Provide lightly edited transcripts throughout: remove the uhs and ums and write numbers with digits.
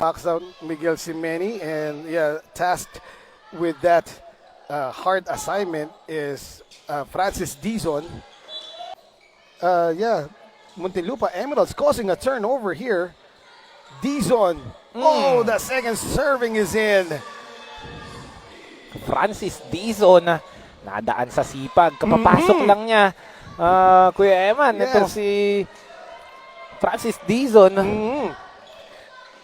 Knocks out Miguel Semeni, and yeah, tasked with that hard assignment is Francis Dizon. Yeah, Muntinlupa Emeralds causing a turnover here. Dizon. Oh, the second serving is in. Francis Dizon nadaan sa sipag. Kapapasok lang niya. Kuya Eman, Yes. itong si Francis Dizon.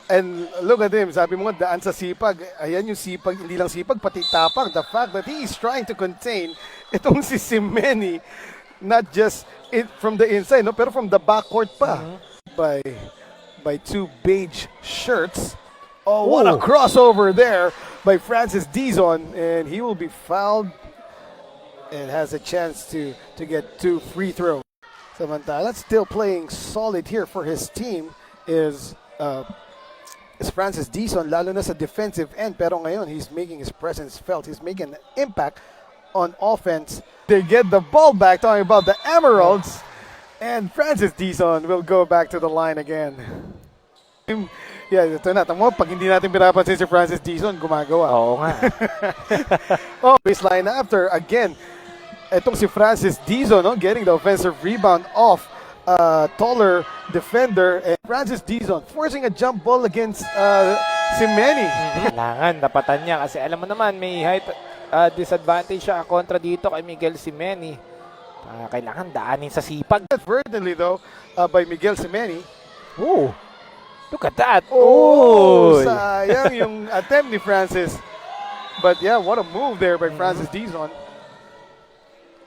And look at him, sabi mo nga, daan sa sipag. Ayan yung sipag, hindi lang sipag, pati tapang. The fact that he is trying to contain itong si Semeni, not just from the inside, no, pero from the backcourt pa. By two beige shirts. Oh, what a crossover there by Francis Dizon. And he will be fouled and has a chance to get 2 free throws. Samantala, still playing solid here for his team is Francis Dizon, lalo na sa defensive end. Pero ngayon, he's making his presence felt. He's making an impact on offense. They get the ball back, talking about the Emeralds. And Francis Dizon will go back to the line again. Yeah, ito na. Tamo, pag hindi natin pinapansin si Francis Dizon, gumagawa. Oo nga. Oh, baseline after. Again, itong si Francis Dizon, no, getting the offensive rebound off taller defender. And Francis Dizon forcing a jump ball against Semeni. Kailangan, napatan niya kasi alam mo naman, may height disadvantage siya kontra dito kay Miguel Semeni. Kailangan daanin sa sipag. Inadvertently though, by Miguel Semeni. Oh, look at that. Oh, sayang yung attempt ni Francis. But yeah, what a move there by Francis Dizon.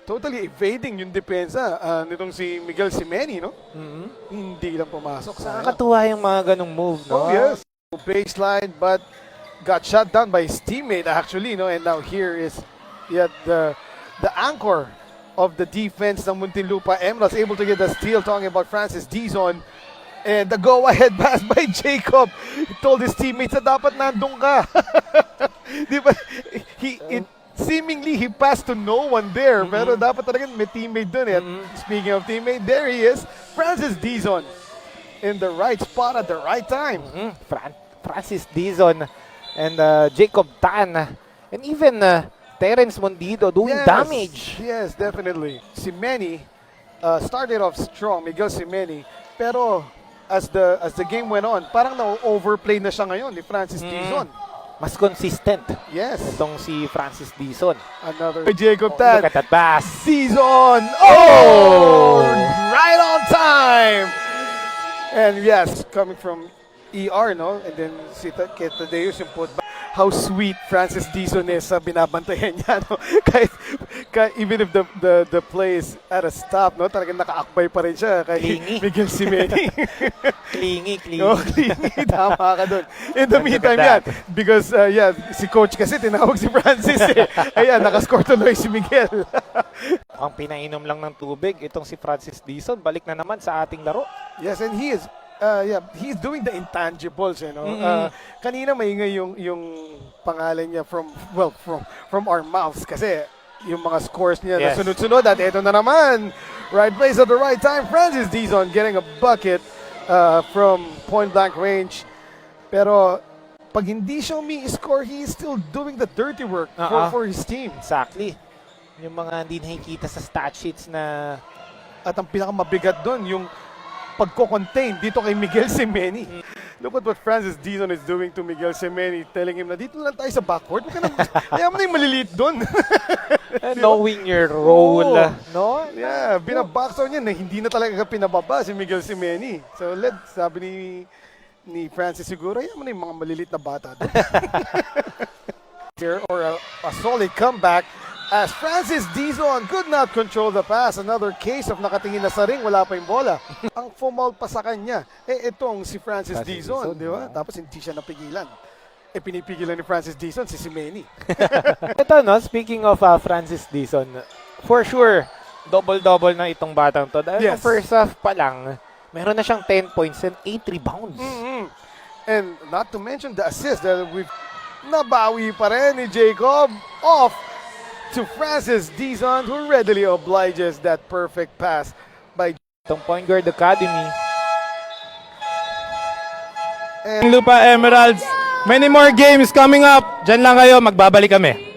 Totally evading yung depensa nitong si Miguel Semeni, no? Hindi lang pumasok. Nakakatuwa yung mga ganong move, no? Oh, yes. Baseline, but got shot down by his teammate actually, no? And now here is yet the anchor of the defense ng Muntinlupa Emeralds, able to get the steal, talking about Francis Dizon. And the go-ahead pass by Jacob. He told his teammates na dapat nandun ka. Di ba? Seemingly, he passed to no one there. Pero dapat talaga may teammate dun. Speaking of teammate, there he is. Francis Dizon in the right spot at the right time. Francis Dizon and Jacob Tan. And even Terence Mondido doing damage. Yes, definitely. Semeni started off strong, Miguel Semeni. Pero as the game went on, parang na-overplay na siya ngayon ni Francis Dizon. Mas consistent. Yes. Itong si Francis Dizon. Another Jacob Tan. Look at that pass. Dizon. Oh! Right on time. And yes, coming from ER, no? And then si Tadeus yung put back. How sweet Francis Dizon is sa binabantayan niya, no? Kahit even if the play is at a stop, no? Talagang nakaakbay pa rin siya kay Miguel Semeni. Clingy. Oh, clingy. Tama ka dun. In the meantime yan, because yeah, si coach kasi tinawag si Francis eh. Ayan, nakascore tuloy si Miguel. Ang pinainom lang ng tubig, itong si Francis Dizon, balik na naman sa ating laro. Yes, and he is he's doing the intangibles, you know. Kanina maingay yung pangalan niya from our mouths kasi yung mga scores niya na sunod-sunod at ito na naman. Right place at the right time. Francis Dizon getting a bucket from point blank range. Pero pag hindi siya umi-score, he is still doing the dirty work for his team. Exactly. Yung mga hindi nakikita sa stat sheets na at ang pinakamabigat doon yung pagko-contain dito kay Miguel Semeni. Look at what Francis Dizon is doing to Miguel Semeni, telling him na dito lang tayo sa backcourt. Kaya mo na yung maliliit doon. knowing your role. No? Yeah, binaboxer niya na hindi na talaga pinababa si Miguel Semeni. So sabi ni Francis siguro, yan mo na yung mga maliliit na bata doon. Here, or a solid comeback as Francis Dizon could not control the pass. Another case of nakatingin na sa ring, wala pa yung bola. Ang foul pa sa kanya, itong si Francis Dizon, di ba? Tapos hindi siya napigilan. Pinipigilan ni Francis Dizon si Semeni. Ito, no? Speaking of Francis Dizon, for sure, double-double na itong batang to. Dahil Yes. first half pa lang, meron na siyang 10 points and 8 rebounds. And not to mention the assist that we've nabawi pa rin ni Jacob off to Francis Dizon, who readily obliges that perfect pass by Itong Point Guard Academy. Lupa Emeralds. Many more games coming up. Diyan lang kayo, magbabalik kami.